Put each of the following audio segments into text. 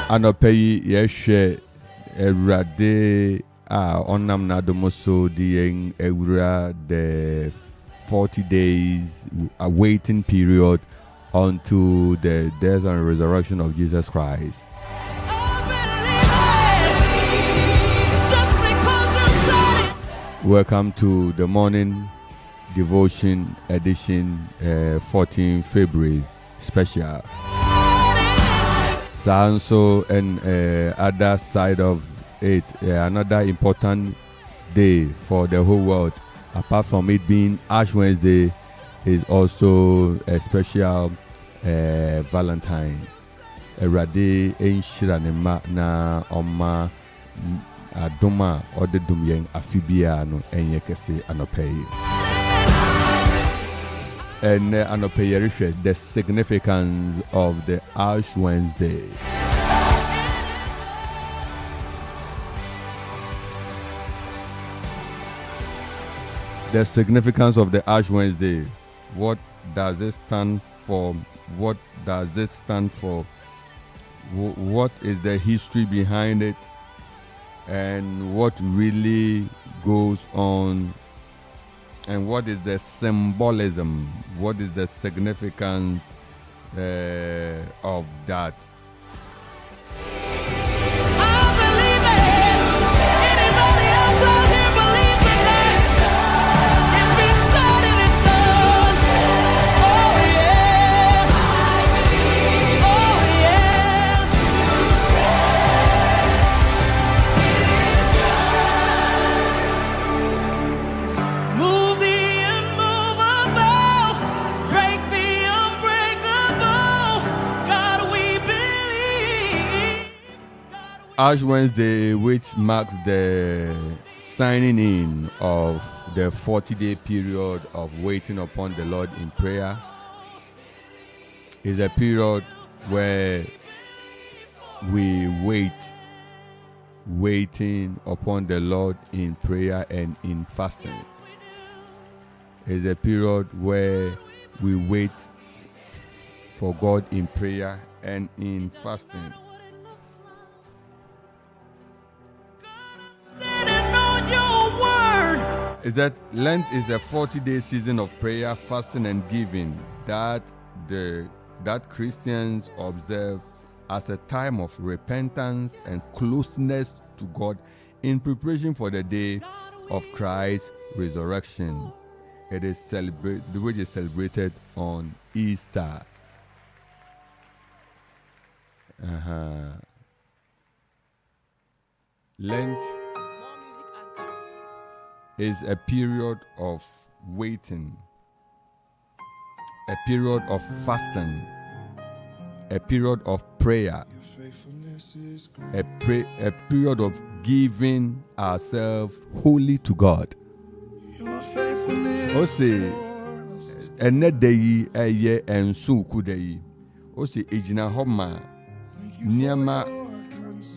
Anopeyi yeshe erade onam nadomoso the ewura the 40 days awaiting period unto the death and resurrection of Jesus Christ. Welcome to the morning devotion edition 14 February special. So and other side of it, another important day for the whole world, apart from it being Ash Wednesday, is also a special Valentine. Erade enshira na oma adoma ode dumyen afibia no enye kese anopeyi. And anopeyi the significance of the Ash Wednesday. The significance of the Ash Wednesday. What does it stand for? What does it stand for? What is the history behind it? And what really goes on? And what is the symbolism? What is the significance of that? Ash Wednesday, which marks the signing in of the 40-day period of waiting upon the Lord in prayer, is a period where we waiting upon the Lord in prayer and in fasting. It's a period where we wait for God in prayer and in fasting. Is that Lent is a 40-day season of prayer, fasting, and giving that Christians observe as a time of repentance and closeness to God in preparation for the day of Christ's resurrection. It is which is celebrated on Easter. Lent is a period of waiting, a period of fasting, a period of prayer, a period of giving ourselves wholly to God. Ose enedei eye ensu kudei. Ose ejina homa niama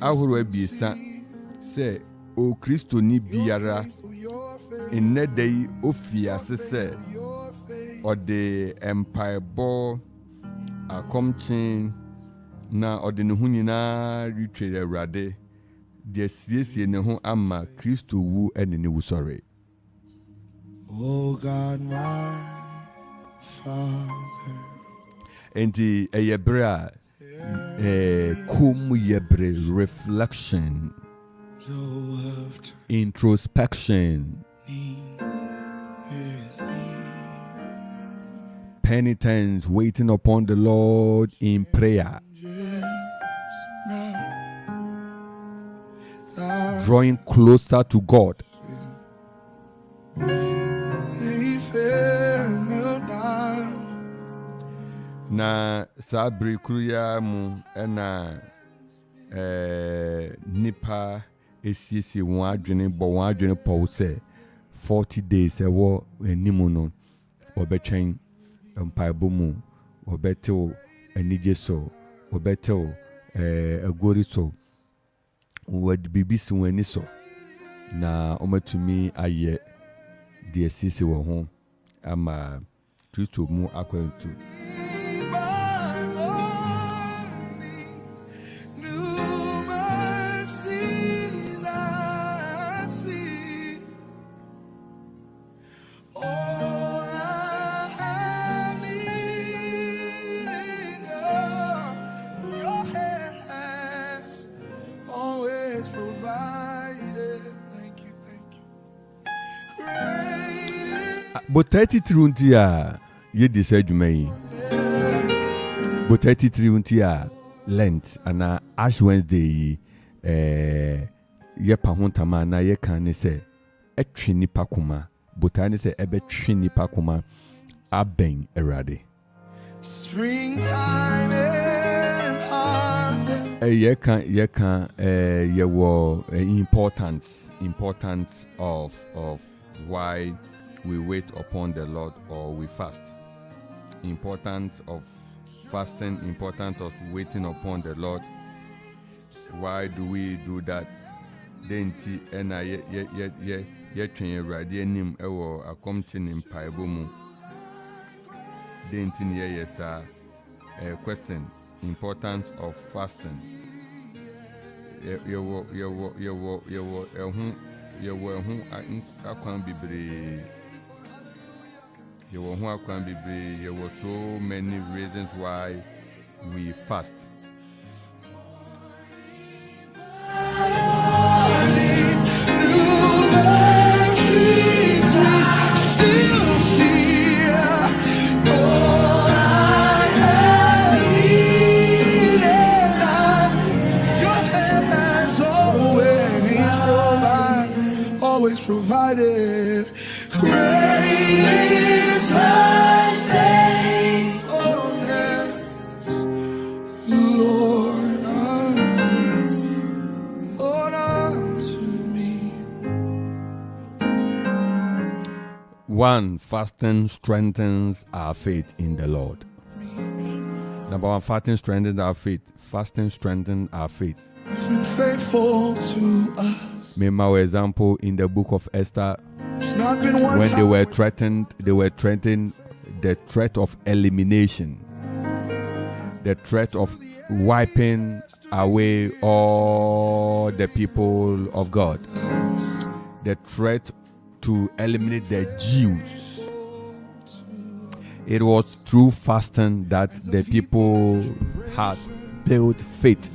ahoro abiesa se o Kristo ni biara enedei ofia se o de empire bo akomchin na o de ne hu nyina retwe awrade de siesie ne ho ama Kristo wu ene ne wu sorry. Oh God, my Father. Enti eyebra kum yebre reflection, introspection, penitence, waiting upon the Lord in prayer, drawing closer to God. Na sabri kruya mu ena nipa esisi won adwene po se 40 days ewo enimu no obetwen empaibo mu obetew anije so obetew agori so wad bibisi wani so na omatumi aye de esisi wo ho ama Kristo mu akwantu. But 33 untia ye decide me. But 33 untia Lent and Ash Wednesday ye pahuntama na ye can say a trini pakuma. But I say ebe trini pakuma aben erade. Springtime and harvest. Ye were importance of why we wait upon the Lord or we fast. Importance of fasting, importance of waiting upon the Lord. Why do we do that? Denti ena ye train radio nim ewo akomtin in paibomu. Denti ye yes question. Importance of fasting. Ye were so many reasons why we fast. Provided. Great is thy faithfulness, Lord, unto me. 1. Fasting strengthens our faith in the Lord. Number 1, fasting strengthens our faith. Fasting strengthens our faith. You've been faithful to us. Remember example in the book of Esther, when they were threatened the threat of elimination, the threat of wiping away all the people of God, the threat to eliminate the Jews. It was through fasting that the people had built faith.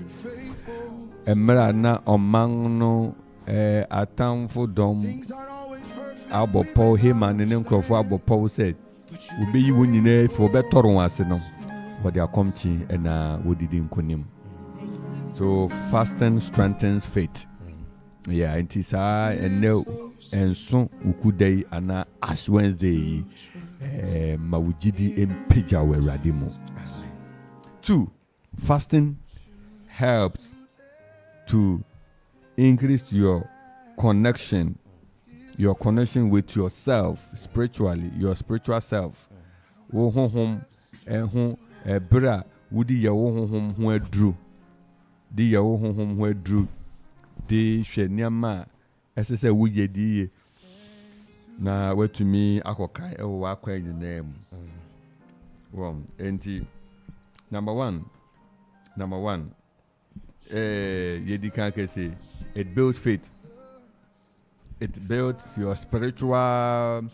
Emerana omangno Atamfo dom Abopo him and an Akropong Abopo said, "Will be you winning for better ones, no." But they are coming and we didn't kunim. So fasting strengthens faith. Yeah, and it's and no and soon ukuday and Ash Wednesday mawujidi empeja we radimo. 2. Fasting helps to increase your connection with yourself spiritually, your spiritual self. Wo honhom ehun ebra wudi ye wo honhom ho adru. Di ye wo honhom ho adru. Di hwe niama esese wo ye di ye. Na wetumi akokai e wo akwa nyina mu. Enti number one Yedika can say it builds faith. It builds your spiritual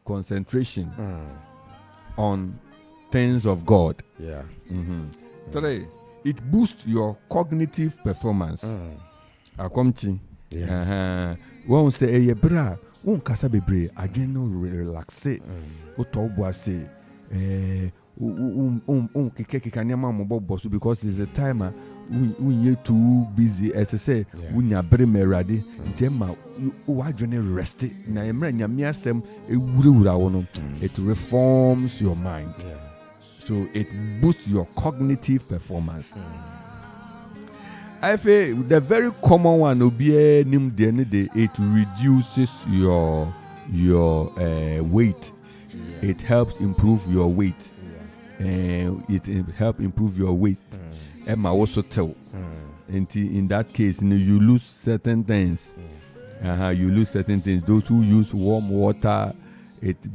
concentration on things of God. Yeah. 3. It boosts your cognitive performance. Akomchi. Yeah. Won't say ye bra. Won't kasa bebre. Adreno relaxe. Otobo say. Because it's a timer when you're too busy, as I say, when you're very merady, it reforms your mind. So it boosts your cognitive performance. I feel the very common one will be it reduces your weight. It helps improve your weight. It help improve your weight. Emma also tell. In that case, you lose certain things. You lose certain things. Those who use warm water,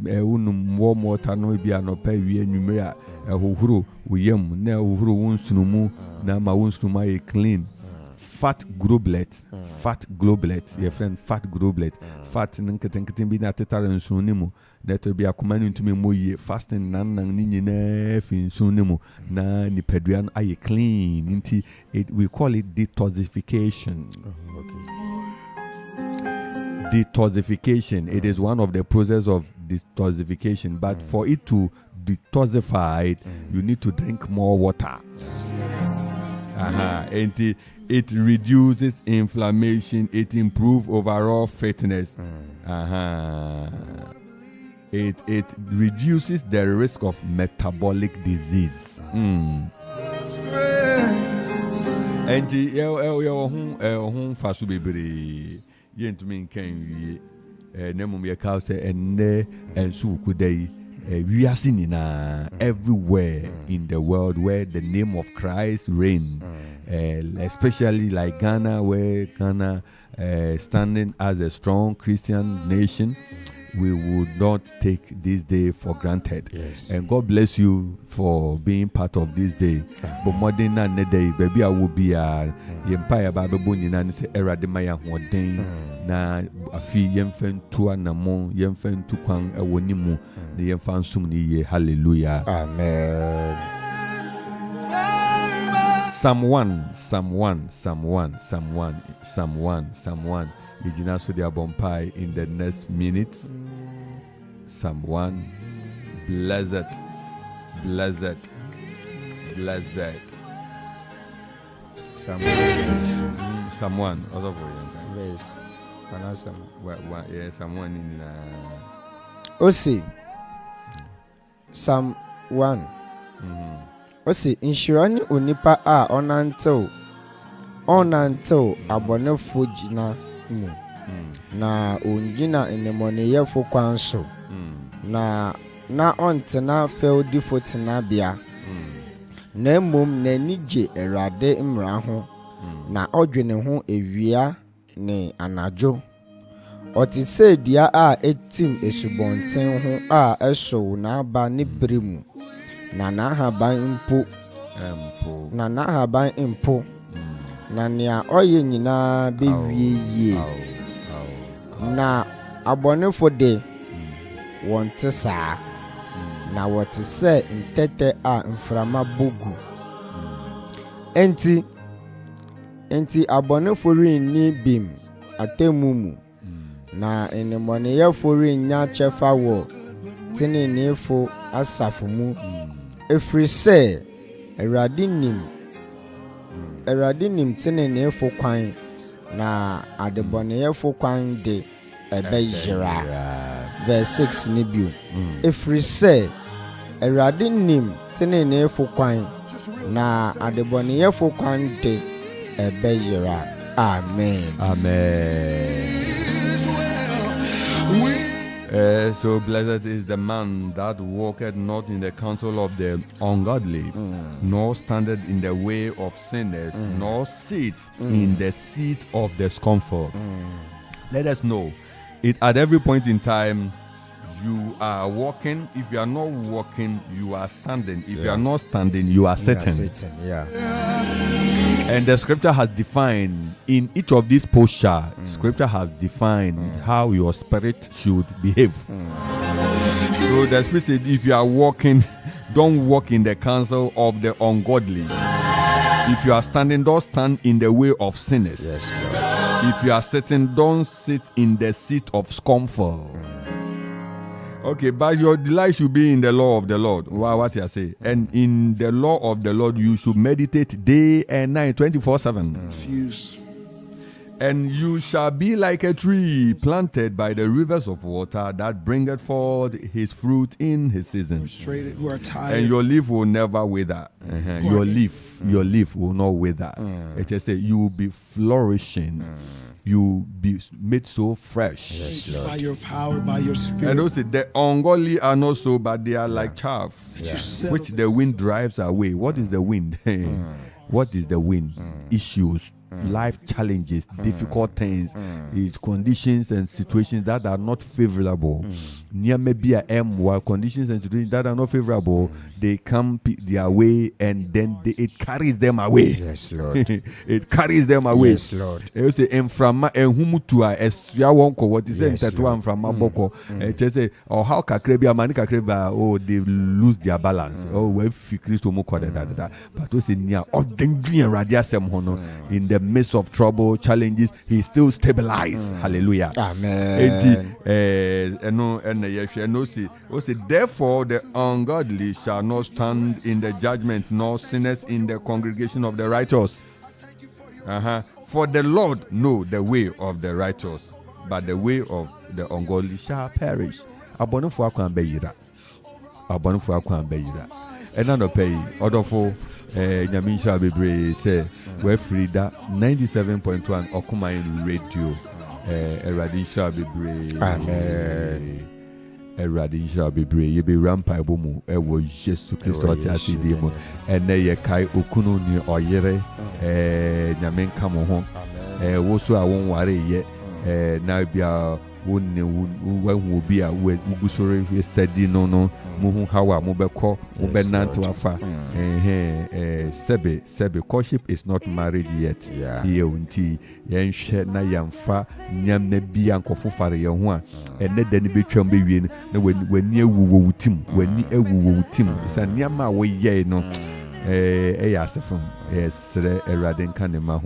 warm water no be an ope we numera ehuru uyem na ehuru wonsunumu na ma wonsunuma clean. Fat globlet, your friend fat globlet. Fat nketenketin bi na tetare nsunimu. That will be a command into me more fasting nan nina fin sunimu na ni pedrian aye clean into it. We call it detoxification. detoxification. It is one of the process of detoxification. But for it to detoxify, you need to drink more water. And it reduces inflammation. It improves overall fitness. It reduces the risk of metabolic disease. And fasu bebre yentumin kan wie nemum ye ka say enne ensu kudai wiase nyina everywhere in the world where the name of Christ reign, especially like Ghana, where Ghana standing as a strong Christian nation. We would not take this day for granted. Yes. And God bless you for being part of this day. But more than that, baby, I will be a empire Bible and say Eradimaya Hoden na afi yemfen tua namo yemfen tukwan ewonimu na yemfan sumni ye. Hallelujah. Amen. Psalm 1. Ijinaso de Abompai in the next minutes. Psalm 1. Blessed. Psalm 1. Also for you. Yes. Psalm 1 in Osi. Psalm 1. Osi insurani onipa a onanto abonefo jina mu na onjina enemoneyefo kwanso na ontena feudifo tenabia na mom na nije erade imra ho na odwene ho ewia ne anajo otise dua a etim esubonten ho a eso na aba ne bremu na nahaban mpo na nea oye nyina bewie yie na abonefo de wonte saa na wote se ntete a mframa bogu enti abonefo rini bim atemumu na enemoneyefo rinya chefa wo tenenefo asafo mu efri se Eradi nim tenenefo kwan na adeboneyefo kwan de ebejira. Verse 6 ni bio. Efri se Eradi nim tenenefo kwan na adeboneyefo kwan de ebejira. Amen. So blessed is the man that walketh not in the counsel of the ungodly, nor standeth in the way of sinners, nor sits in the seat of the scornful. Let us know it at every point in time. You are walking. If you are not walking, you are standing. If you are not standing, you are sitting. And the scripture has defined in each of these postures, scripture has defined how your spirit should behave. So the spirit said, if you are walking, don't walk in the counsel of the ungodly. If you are standing, don't stand in the way of sinners. Yes, if you are sitting, don't sit in the seat of scornful. Okay, but your delight should be in the law of the Lord. Wow, what you say? And in the law of the Lord, you should meditate day and night, 24/7. And you shall be like a tree planted by the rivers of water that bringeth forth his fruit in his season. And your leaf will never wither. Your leaf will not wither. It just say you will be flourishing. You will be made so fresh. Yes, Lord. By your power, by your spirit. And also the ungodly are not so, but they are like chaff, which the wind drives away. What is the wind? What is the wind? Issues, life challenges, difficult things, conditions and situations that are not favorable. Near maybe while conditions and situations that are not favorable, they come their way and then it carries them away. Yes, Lord. It carries them away. Yes, Lord. You say enframa enhumutua esya wonko what is it that one from Maboko? Just say or how kakrebi amani kakreba they lose their balance. Oh we fi Christo mo call that. But to say nia odendwi radia sem hono in the midst of trouble, challenges, he still stabilized. Hallelujah. Amen. Therefore the ungodly shall not stand in the judgment, nor sinners in the congregation of the righteous. For the Lord know the way of the righteous, but the way of the ungodly shall perish. Abonofo akwan beyira. And I pay Odofo Nyamisha Bere say we free that 97.1 Okumain radio. Eradisha Bere. Amen. Eradisha Bere. You be rampa bomu. Ewo Jesu Christo ati demo. Ene ye kai okunu ni oyere. Nyamen kamo hon. Woso awon ware ye. Na bia when be a Ugusore steady no Muhu Hawa Mubeko Ubenant Wafa Sebe courtship is not married yet. Here unti Yan shed na yamfa Nyam ne be uncle Fufari Yahua and then be chumby win when near woo tim when near woo tim. It's a Nyama way ye no Yasafum Eraden Kanema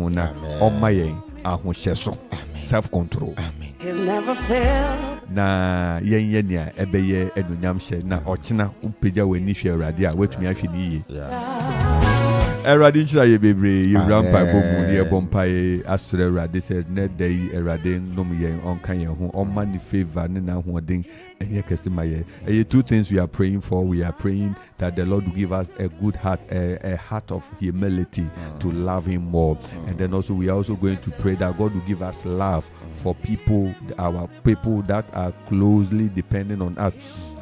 on my ahun sheso self-control. Amen. Never fail. Na yenya ebeye enunyam hye na ochina upeja weni hwe awrade a wetumi ahwe ni ye. Awrade hira ye bebre ye rampa bomu ye bompa ye asure awrade se ne dai awrade nom ye onkan ye ho omma ni favor ne na hoden enye kesima ye. Two things we are praying for. We are praying that the Lord will give us a good heart, a heart of humility to love him more. And then also we are also going to pray that God will give us love for people, our people that are closely dependent on us.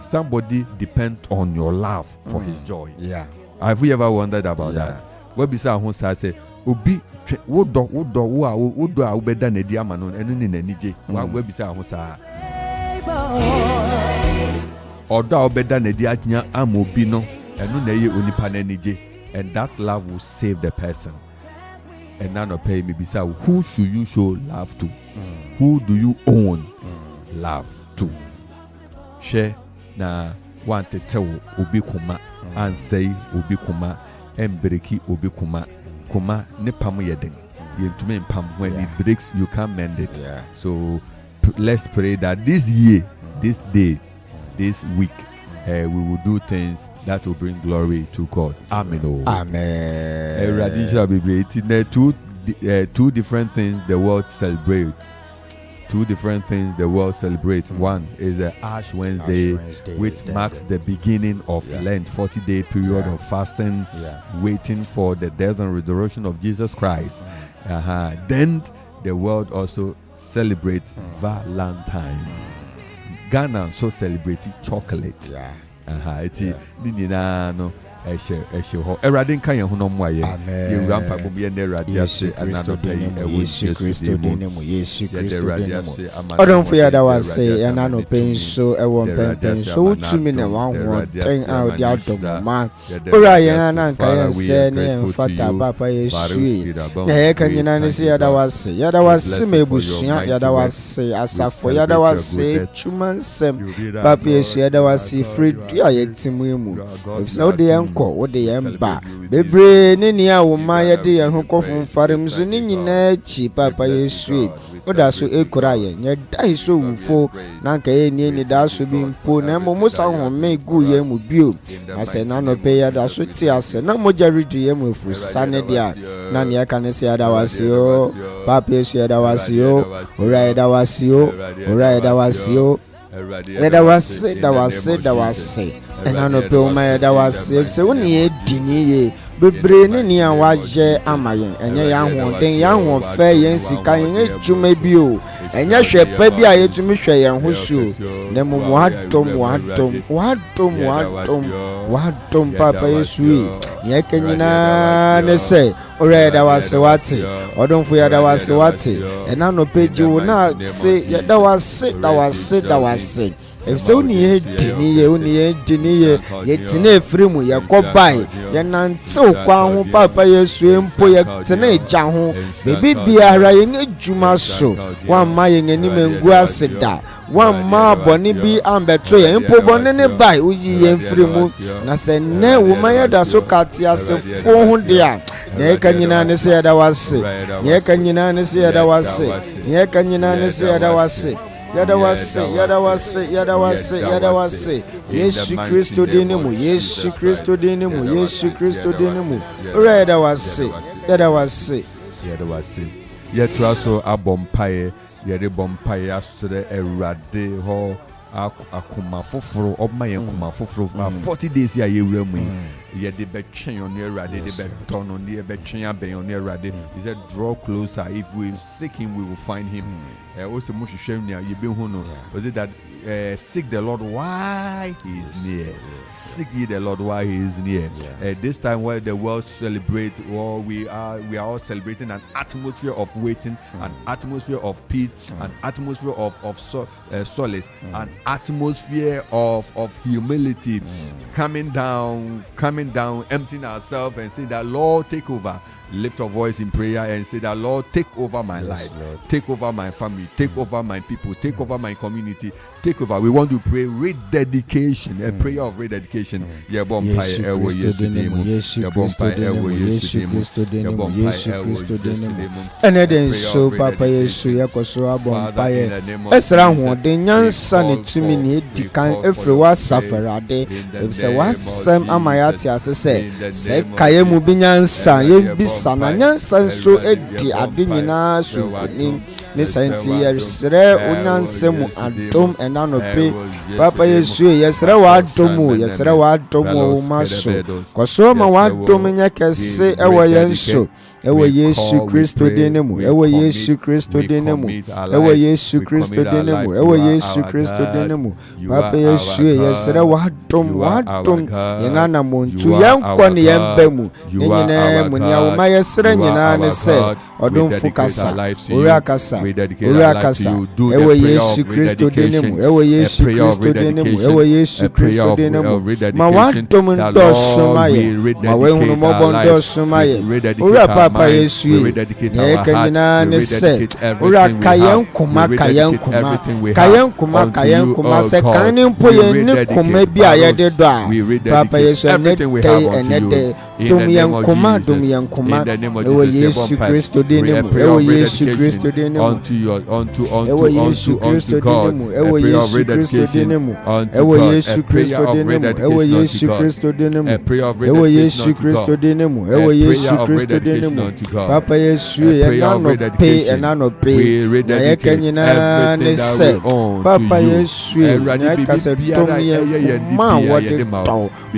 Somebody depends on your love for his joy. Yeah. Have you ever wondered about that? What beside who say obi wodo a ubeda na di amano enu ni na nije wa beside who say odo a ubeda na di anya amobi no enu na ye onipa na nije, and that love will save the person. And now no pay me beside who should you show love to? Who do you own love to? Share na want to tell obi kuma and say obi kuma embreki obi kuma ne pam yeden. You to me pam when it breaks you can't mend it. So let's pray that this year, this day, this week, we will do things that will bring glory to God. Amen. Amen. Radisha Bere. Two different things the world celebrates. One is the Ash Wednesday, which marks the beginning of Lent, 40-day period of fasting, waiting for the death and resurrection of Jesus Christ. Then the world also celebrates Valentine. Ghana also celebrates chocolate. Eradin kan ye hono mo aye ye rampa bom ye ne radio se anano pay Yesu Kristo dinemu odonfo ya da wase anano pay so e won pen so utumi ne wan ho ten out dia dogma ora ye ananka ye se ne mfata papa Yesu na ye kanyina ne se ya da wase mebusua ya da wase asafo ya da wase chumansem papa Yesu ya da wase free ya yetimu emu so de wo de yemba bebre ne nia wo ma ye de ye ho kofun farem so ni nyina chi papa Yesu oda so ekura ye nya dai so wufo na nka ye ni da so bi mpo na mo musa ho me gu ye mu bio ase na no pe ya da so ti ase na mo jaridi ye mu fu sane dia na ne ka ne se ya da wasio papa Yesu ya da wasio ora ya da wasio da wase enano pe o ma da wase se woni e dini ye bebre ne ni an waje amayen enye ya hoden ya ho fe yen sika yen ejuma bi o enye hwe pa bi a yetumi hwe yen ho su ne mo wadom papa Yesu ye kenyina ne se ore da wase wate odonfo ya da wase wate enano pe ji wo na se ya da wase if so near Dinny, only Dinny, yet Tine Frimu, ya go by, Yanan so Quang Papa, your swim, Poya Tene Jahu, baby be a Ryan Jumaso, one mying and even Guasida, one ma bonny be ambetre, and Pobonene by Uji and Frimu, Nasa ne Umaya da Sokatia, so 400. Nekanina say that was it. Nekanina say that was it. Nekanina say that was it. Yadawase. Yesu Kristo dinemu. Yesu Kristo dinemu. Yadawase. Yet also a bompaye. Yede bompaye asre erade ho. Akuma foforo obma yakuma foforo 40 days ya yewremu ye de be twen on erade de be ton on de be twen aben on erade. He said draw closer, if we seek him we will find him. Also mo hwehwem nia ye be hu no. Was it that seek the Lord while he is near? Seek ye the Lord while he is near. This time where the world celebrate, or we are all celebrating an atmosphere of waiting, an atmosphere of peace, an atmosphere of solace, an atmosphere of humility, coming down, emptying ourselves and saying that Lord take over. Lift your voice in prayer and say that Lord take over my life, Lord. Take over my family, take over my people, take over my community, take over. We want to pray rededication, a prayer of rededication. And then so Papa Yesu yakoso abompaye esra ho de nyansa ne tumi ne dikan efrewa safarade efse wasem amayati asese se kaye mu binyansa ye bisana nyansa so edi ade nyina so ni ne santi yesre onyansa mu adom enanope Papa Yesu yesre wa adomu maso koso ma wa adomu nya kese ewo yenso ewo Yesu Kristo dinemu Papa Yesu yesre wa adomu yengana muntu yankwa ne yembemu nyine mu ne awoma yesre nyina ne se odom fukasa ora kasa ewo Yesu Kristo dinemu ma wa adomu ndo somaye ma we hunu mobo ndo somaye ora Papa Yesu ye kanyina ne se ora kayen kuma se kan mpo ye ne kuma bi ayede do a Papa Yesu ne te dum yankuma ewo Yesu Kristo dinemu Papa Yesu enano pay na kanyina ne se Papa Yesu na kase ma wode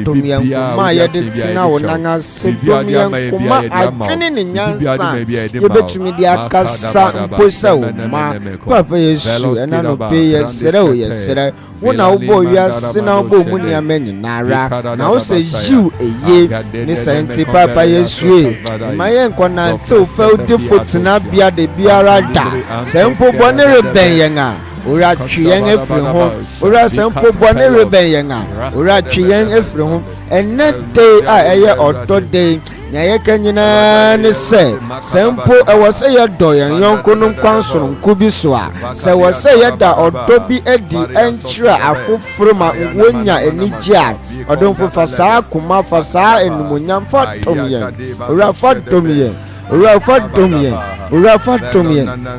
dum yankuma ye de tina wonanga se dum yankuma akene ne nyansa yebetumi di akasa mposa wo ma Papa Yesu enano pay yesere wona wo wiase na wo mu ni amenyi nara na wo se jiw eye ne senti Papa Yesu mayen kona to fel default na bia de biara da sempo bone reben yen a ora twen efri ho ora sempo bone reben yen a ora twen efri ho enete a eye otode nya ye kanyina ne se sempo e wo se ye do yen yonko no kwansoro nkubi so a se wo se ye da odobi edi enchira afoforo ma wonya enije a odonfo fasa kuma fasa enumunyam fatom yen ora fatom yen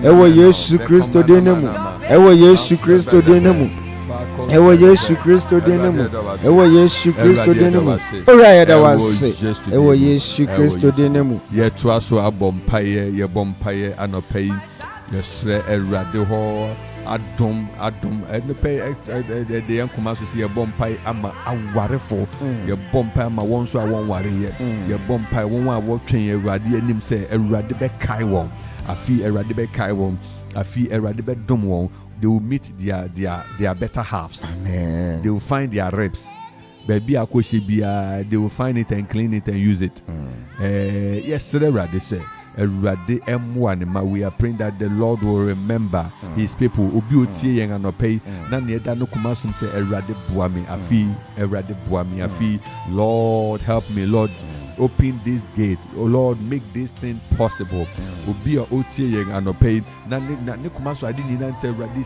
ewo Yesu Kristo dinemu ewo Yesu Kristo dinemu ora ya da wase ewo Yesu Kristo dinemu ye to aso abompaye anopai yesre erade ho adom enpe de yankuma so ye bompai ama awarefo ye bompai ama won so awon ware ye bompai won a wo twen erade anim se erade be kai won afi erade be kai won afi erade be dom won. They will meet their better halves. Amen. They will find their reps. Baby akoshibia, they will find it and clean it and use it. Yes, they say Erade emwanema. We are praying that the Lord will remember his people. Obi otie yen anope na ne da no kuma so say erade boami afi erade boami afi. Lord help me, Lord open this gate. Oh Lord, make this thing possible. Obi otie yen anope na ne kuma so adi ni na say erade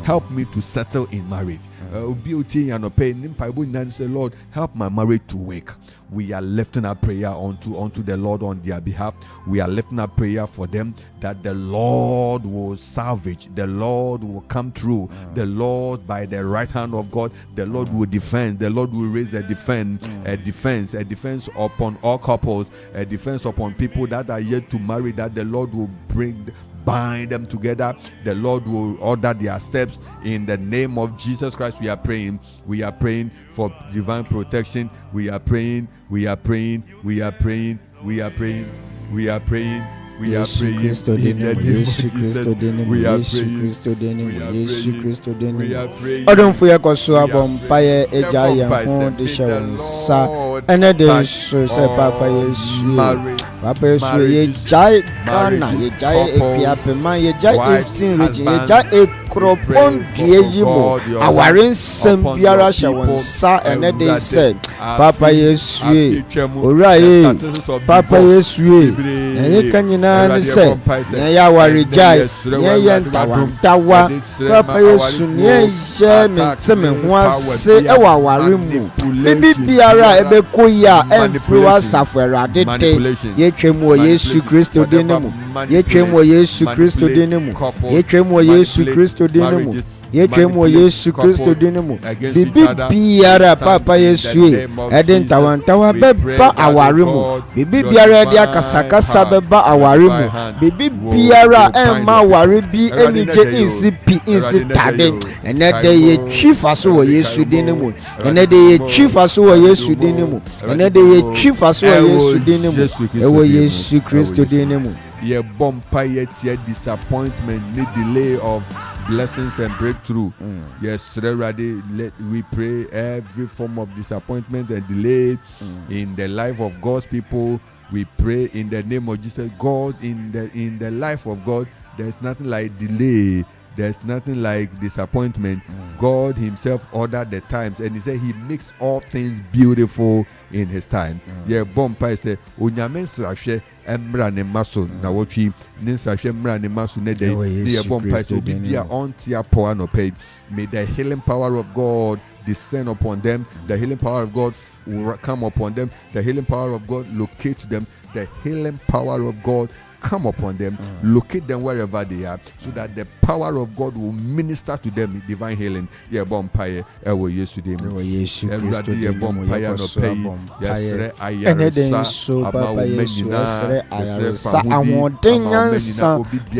help me to settle in marriage. Obi otie yen anope ni mpaibo ni say Lord help my marriage to work. We are lifting our prayer unto the Lord on their behalf. We are lifting our prayer for them that the Lord will salvage, the Lord will come through, the Lord by the right hand of God, the Lord will defend, the Lord will raise a defense upon all couples, a defense upon people that are yet to marry, that the Lord will bind them together. The Lord will order their steps in the name of Jesus Christ. We are praying for divine protection. We are praying. Yesu Kristo dene Odonfo yakoso abompaye eja ye ho de hyewensa ene de so se papa Yesu ye jai kana ye jai Akuapem ye jai Eastern region ye jai Akropong-Akuapem awaren sembiara hyewensa ene de se papa Yesu ora ye papa Yesu ene kanyina na se ya warijai ya ntawa papa Yesu ne je meteme ho ase e wa ware mu bibi biara ebeko ya enfru asafo Awurade de ye twem wo Yesu Kristo de ne mu ye twem wo Yesu Kristo de ne mu ye twem wo Yesu Kristo de ne mu ye twem wo Yesu Kristo de ne mu bibi biara papa Yesu ede ntawa beba aware mu bibi biara ede akasakasa beba aware mu bibi biara emma aware bi enije insipi insitade enede ye twifaso wo Yesu de ne mu enede ye twifaso wo Yesu de ne mu enede ye twifaso wo Yesu de ne mu ewo Yesu Kristo de ne mu ye bompa ye tie disappointment ni delay of blessings and breakthrough. Yes, already we pray every form of disappointment and delay in the life of God's people. We pray in the name of Jesus. God, in the life of God, there's nothing like delay. There's nothing like disappointment. God himself ordered the times, and he said he makes all things beautiful in his time. Yeah, bompa say onyame nsrahwe emra ne maso na wotwi ne nsrahwe emra ne maso ne de bompa say bibia ontia po anope. May the healing power of God descend upon them. The healing power of God will come upon them. The healing power of God locate them. The healing power of God come upon them, locate them wherever they are, so that the power of God will minister to them in divine healing. Yeah, bompire, ewo Yesu dem. Ewo Yesu Kristo dem. Yeah, bompire no pay. Yes, ayaresa. So papa Yesu esre ayaresa. Amodenyansa.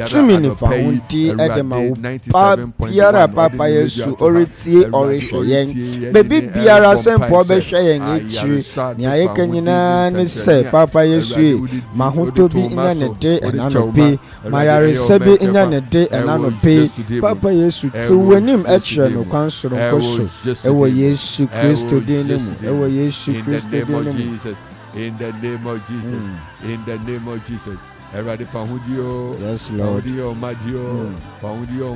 Tumini faunti edema upa biara papa Yesu oritie orihyen. Baby biara sempo be hwe yen echi. Ni ayeka nyina ne se papa Yesu mahoto bi ina ne de enanope mayare sebi inya ne de enanope papa Yesu ti wanim ekire no kwansoro nkoso ewo Yesu Kristo de ne mu ewo Yesu Kristo de ne mu in the name of Jesus in the name of Jesus everybody fahudio yes Lord fahudio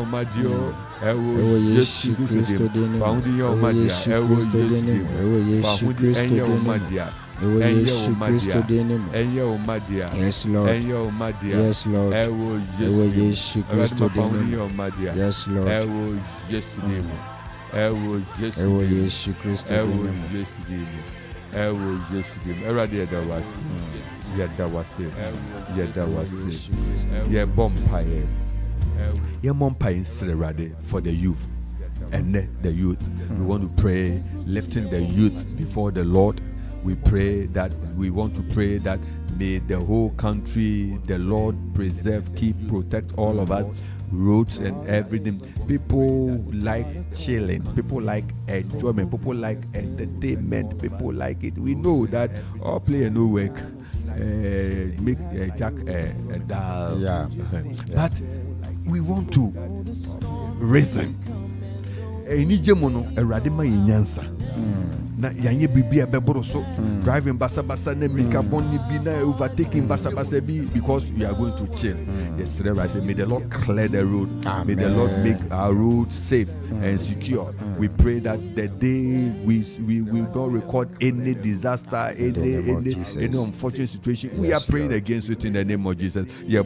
madio ewo Yesu Kristo de ne mu fahudio madia ewo Yesu Kristo de ne mu ewo Yesu Kristo de ne mu Yesu Kristo de ne mu yes Lord yes Lord ewo Yesu Kristo de ne mu yes Lord ewo Yesu Kristo de ne mu erade yada wase ye bompaye ye mompaye srerade for the youth and the youth we want to pray lifting the youth before the Lord. We want to pray that may the whole country, the Lord preserve, keep, protect all of us, roads and everything. People like chilling, people like enjoyment, people like entertainment, people like it. We know that all play and no work, make jack a dial. Yeah. But we want to reason. Enijemono eradima inyansa. na yanye bibi abeboro so driving basa na mika bonni bi na overtaking basa bi, because we are going to chill. Yes, I say may the Lord clear the road. Amen. May the Lord make our road safe and secure. We pray that the day we will not record any disaster, any unfortunate situation. We are praying against it in the name of Jesus. Yes,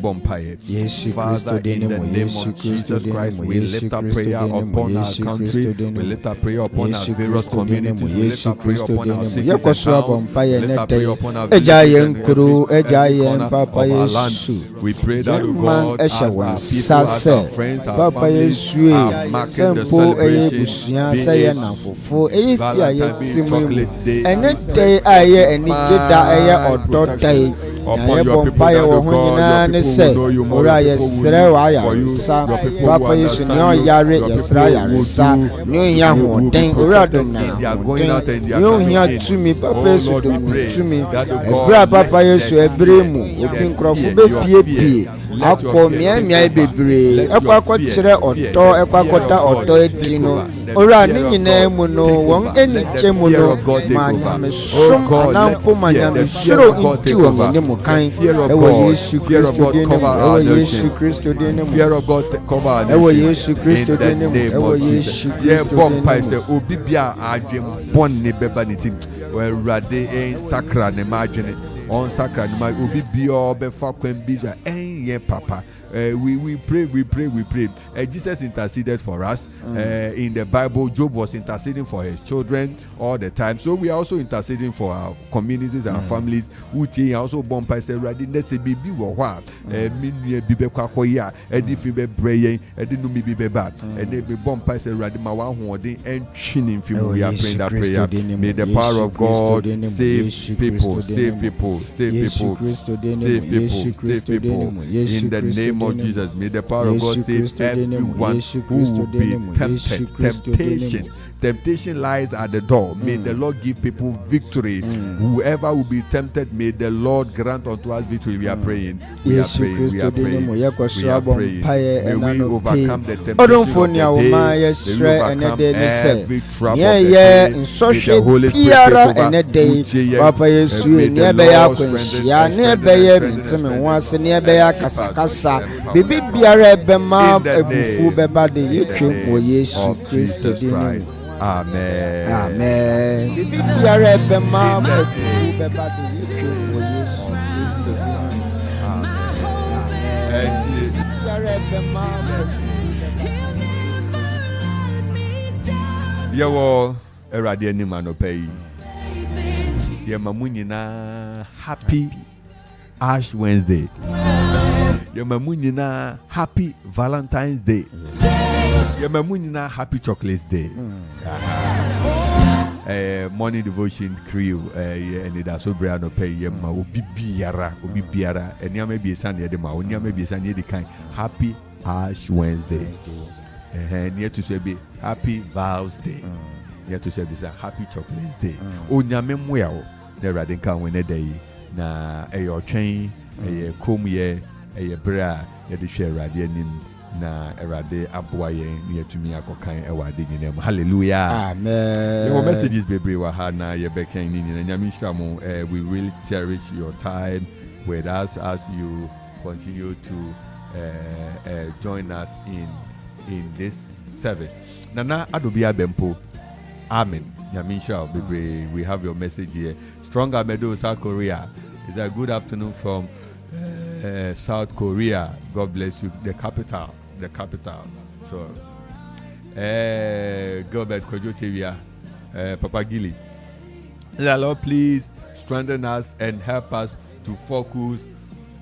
Father, in the name of Jesus Christ, we lift our prayer upon our country. We lift our prayer upon our various communities. We lift our prayer upon our cities and towns. We lift our prayer upon our villages and every corner of our land. We pray that, O God, as our people, as our friends, our families are marking the celebration day, Valentine's Day, chocolate day. Upon your people that, O God, your people will know you more, your people will live for you, your people will understand you, your people will see they are going out and they are coming in. Oh Lord, we pray that, O God, let your fear akọ miamia bebree ekwa akọkyerẹ ọtọ ekwa akọda ọtọ etino ora ne nyinaa mu no wɔn enikyɛ mu no ma nyamesom anampo ma nyamesoro nti wɔn ne mu kan ɛwɔ Yesu Kristo din mu ɛwɔ Yesu Kristo din mu ɛwɔ Yesu Kristo din mu ɛwɔ Yesu Kristo din mu sɛ obi bia adwen bɔnne bɛba ne tim wɔawurade nsakra ne ma adwene on sacred obi bia obefa kwan bija enye papa. We pray. Jesus interceded for us. In the Bible, Job was interceding for his children all the time. So we are also interceding for our communities and our families. Uti also born by say ready. Let's say bibi wa minye bibe kwakoya. Edi fibe breye. Edi no mi bibe bad. Edi be born by say ready. Ma wa huodi and chinning film. We are praying that prayer. May the power of God save people. Save people. Save people. Save people. Save people. In the name of Jesus, may the power of God save everyone who will be tempted. Temptation lies at the door. May the Lord give people victory. Whoever will be tempted, may the Lord grant unto us victory. We are praying. We are praying. We are praying. We are praying. May we overcome the temptation of the day. May we overcome every trap of the day. May the Holy Spirit take over. May the Lord strengthen Bibi biara bema ebufu beba de yetwe wo Yesu Kristo din. Amen. Amen. Bibi biara bema ebufu beba de yetwe wo Yesu Kristo din. Amen. Biara bema Yewo erade anim anopai. Ye mamu nyina happy Ash Wednesday. Yemamu nyina happy Valentine's Day. Yemamu nyina happy Chocolate Day. Morning devotion crew Anidaso Bere no pay yema obi biara eniame bi esan ye de ma oniame bi esan ye de kan happy Ash Wednesday. Near to say be happy Vows Day. Near to say be happy Chocolate Day. Onyame moya o na radin kan we na day na eyo twen kom ye bra ye de share radio anim na erade aboaye na yetumi akokan ewade nyinem. Hallelujah. Amen. Your messages bebre wa ha na ye bekan ni na nyame shamu. We really cherish your time with us as you continue to join us in this service. Nana adobia bempo. Amen. Nyame shall bebre. We have your message here. Stronger Meadow, South Korea. It's a good afternoon from South Korea. God bless you. The capital. So, Gilbert Kojotevia, Papa Gili. Lord, please strengthen us and help us to focus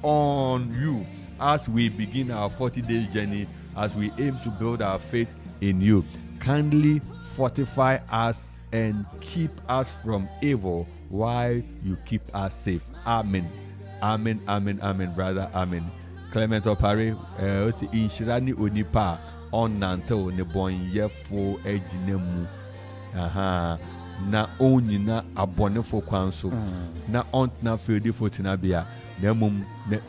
on you as we begin our 40-day journey, as we aim to build our faith in you. Kindly fortify us and keep us from evil while you keep us safe. Amen. Amen, brother. Amen. Clement Opare, osi inshirani onipa on nanto ne bon yefo ejinemu. na onyina abonefo kwan so na ontna fedifo tinabia na mum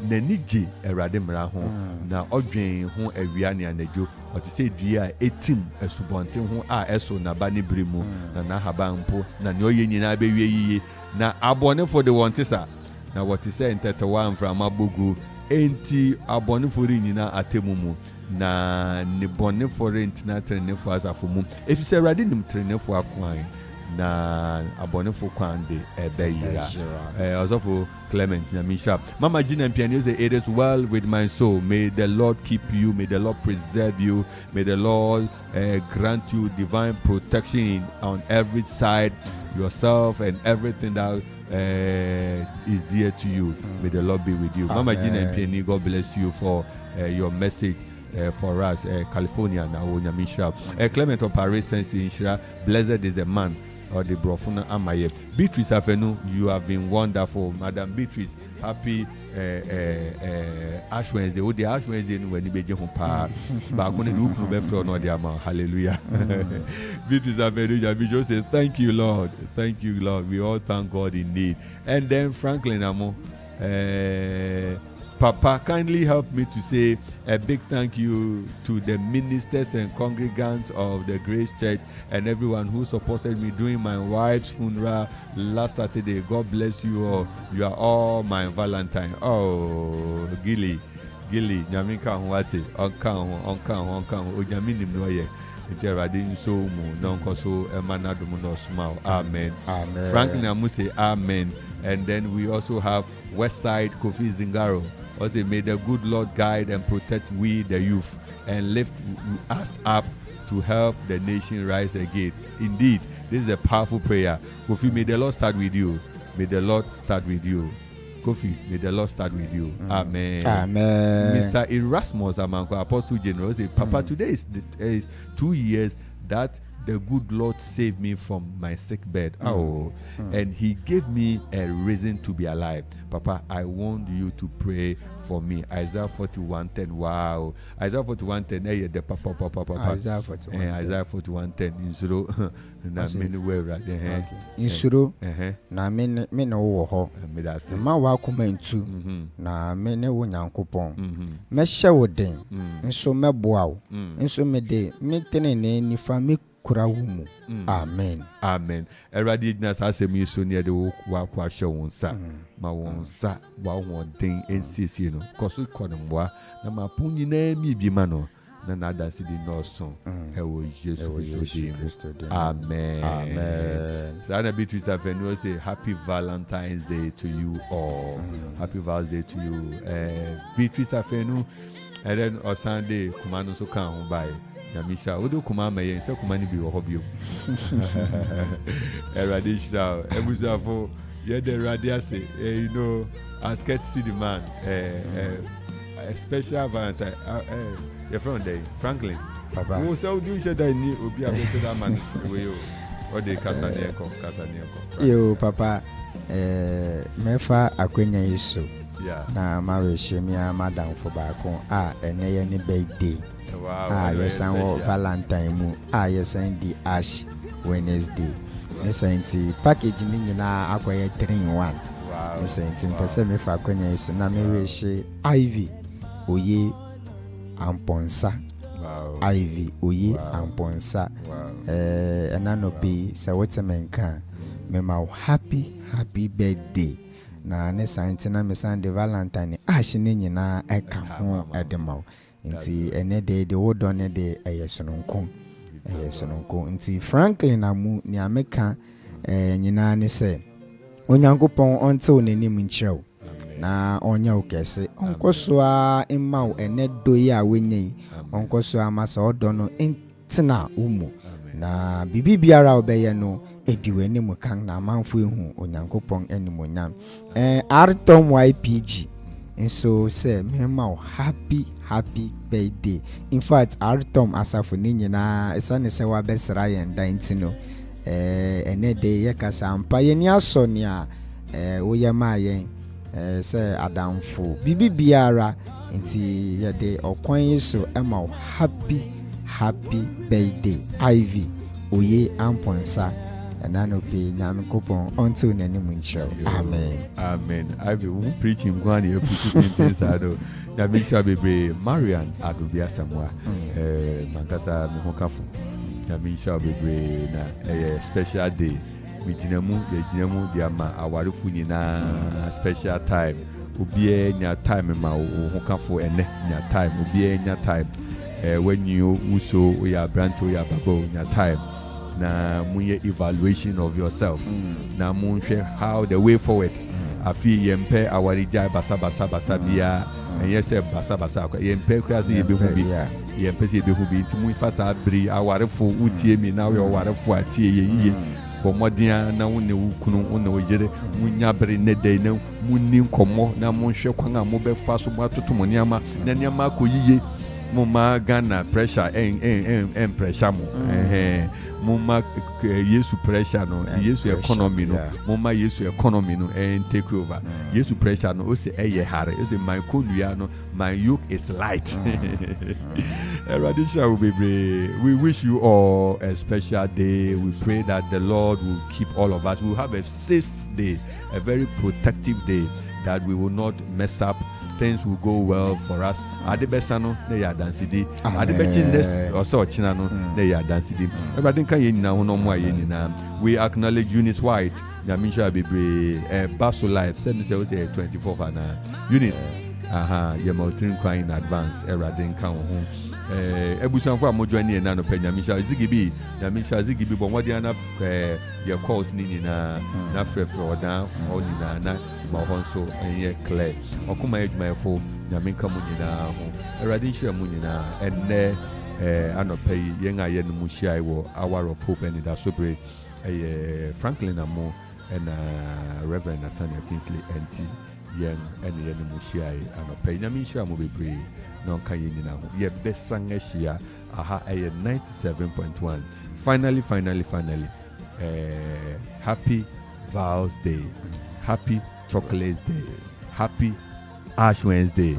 na niji erade mra ho na odwen ho awia ne anadwo oti se dua etim asubonte ho a eso na ba ne brimu na haba mpo na ne oye nyina be wie yiye na abonefo de wontisa na woti se ntetewa mframa bogu enti abonefo ri nyina atemumu na ne bonefo rent na trenefo asafo mum efise erade nim trenefo akwan na abonefo kwande ebeyira also Clement Nyamisha Mama Gina Mpiani say it is well with my soul. May the Lord keep you, may the Lord preserve you, may the Lord grant you divine protection on every side, yourself and everything that is dear to you. May the Lord be with you. Amen. Mama Gina Mpiani, God bless you for your message. For us, California now, Nyamisha. Clement of Paris says, blessed is the man or the brofuna amaye. Beatrice Afenu, you have been wonderful, Madam Beatrice. Happy Ash Wednesday. Oh, the Ash Wednesday when you be home pa. But I'm going to look no better no the amount. Hallelujah. Beatrice Afenu, Bishop says, thank you, Lord. Thank you, Lord. We all thank God indeed. And then Franklin Amo. Papa, kindly help me to say a big thank you to the ministers and congregants of the Grace Church and everyone who supported me during my wife's funeral last Saturday. God bless you all. You are all my Valentine. Oh, Gilly, Nyamika Wati, Onkan, Ojaminim Noye. Interadin so mu nonko so emanado mu no smile. Amen. Amen. Franklin Amuse, amen. And then we also have Westside Kofi Zingaro. Also, may the good Lord guide and protect we the youth and lift us up to help the nation rise again. Indeed, this is a powerful prayer. Kofi, may the Lord start with you. May the Lord start with you. Kofi, may the Lord start with you. Amen. Amen. Mr. Erasmus Amanfo, Apostle General, say, Papa, today is 2 years that the good Lord saved me from my sick bed. And he gave me a reason to be alive. Papa, I want you to pray for me. Isaiah 41:10. Wow. Isaiah 41:10. The papa. Isaiah 41:10. Isaiah 41:10. Insuro na many way right there. Insuro na me no wo ho. Ma wa komentu na me ne wo Nyankopon. Me hye wo den. Nso meboa wo. Nso me de me tene ne nifa me kurawumu. Amen. Amen. Eradi ignas asemi so near the wa kwa show wonsa. Ma wonsa wa wonten ensisi no. Koso konomwa na mapunyi na mi bi ma no. Na nada si di no so. Ewo Yesu. Amen. Amen. Sana Beatrice Afenu say happy Valentine's Day to you all. Happy Valentine's Day to you. Beatrice Afenu and then on Sunday Kumano so kan by Yamisha, Odo Kumama, and so Kumani be your hobby. Eradisha, Ebusafo, yet the Radiasi, you know, as Cat City Man, a special Valentine, your friend day, Franklin. Papa, who so do you say that you will be a better man? Or the Casaniaco. You, Papa, Mefa Aquina is so. Na marry Shemia Madam for Bacon, and any birthday. Wow, yes, and Valentine moon. Yes, and the Ash Wednesday. Yes, and packaging in our acquired 3-in-1. Wow, yes, and Persemi for Aquina is na marry she Ivy Oye Amponsa. Wow, Ivy Oye Amponsa. And I know be so what's a man can. Mema happy birthday. Na ne santina me sande Valentine Ash ni nyina eka ho edema nti ene de wodo ne de eyesononko nti Franklin amu ni ameka nyina ne se Onyankopon onte onanim nkyerɛw na onya ukese onkoso a emma ene doyi a wenyi onkoso amasa odo no entina umu na bibi biara obeye no ediwe ni mu kan na Amanfo ehu Onyankopon animonyam Artom YPG nso say mema happy birthday. In fact Artom asafo ni nyina esane se wa besra yen dan tino ene de yekasa ampa yeni asoni a woyema yen say adamfo bibi biara nti ye de okwan yeso ema happy birthday Ivy Oye Amponsa And I know pay Nyankopon until nani munchiro. Amen. Amen. I be preaching one year preaching things I do. Nyamisha Bere Marian Adubia Samwa. Mankasa Mihokafo. Nyamisha Bere na special day. Mijinamu diama awarifu nyina special time. Ubie nya time ma Mihokafo ene nya time. Ubie nya time. When you uso ya branto ya babo nya time. Na munye evaluation of yourself. Na munche how the way forward. Afi yempe awarija basa bia. And yes, basa yempe kwasi yebehubi. Yempe se yebehubi. Ntimu ifasa abri awarefo utie mi na we awarefo atie ye. Bomodia na wone wukunu wone wojere munya bere ne dey na munni nkomo na monhwe kwan a mo be fa so matoto mo niama na niama akoyiye. Muma Ghana pressure and pressure mo muma Yesu pressure no Yesu economy no muma Yesu economy no and take over Yesu pressure no o say hare o say my kodua no my yoke is light. Radisha we wish you all a special day. We pray that the Lord will keep all of us. We will have a safe day, a very protective day, that we will not mess up. Things will go well for us. Adebesano, they are dancing. Adebechin, or so Chinano, they are dancing. We acknowledge Eunice White, Yamisha Bibre, Basso Life, 24 and Eunice. You're mountain crying in advance, Eradin Cow home. Ebusan for Mojoani and Nano Penyamisha Zigibi, Yamisha Zigibi, but what your calls Nina, Nafre or down, or Nina. Mahonso and ye clear. Okuma age my phone, Yaminka Munina, Eradisha Munina, and ne Anope, Yenga Yen Mushai, Hour of Hope and Anidaso Bere, Franklin Amo, and Reverend Nathaniel Kingsley Entsie, Yen and Yen Mushai, Anope, Yamisha Mubi, non Kayina, ye best sang Asia, aha, 97.1. Finally, happy Vows Day, happy Chocolate Day, happy Ash Wednesday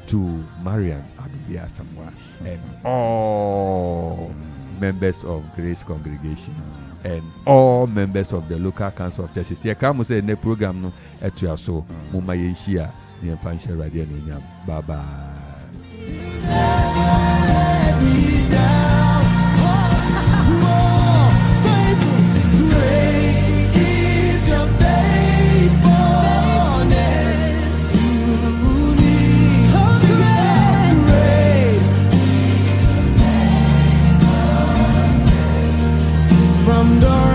to Marian Adubia Samwa and all members of Grace Congregation and all members of the local council of churches. Here come say ne program no etua so muma yenhia ne mfanhye radio no nyam. Bye bye. From dark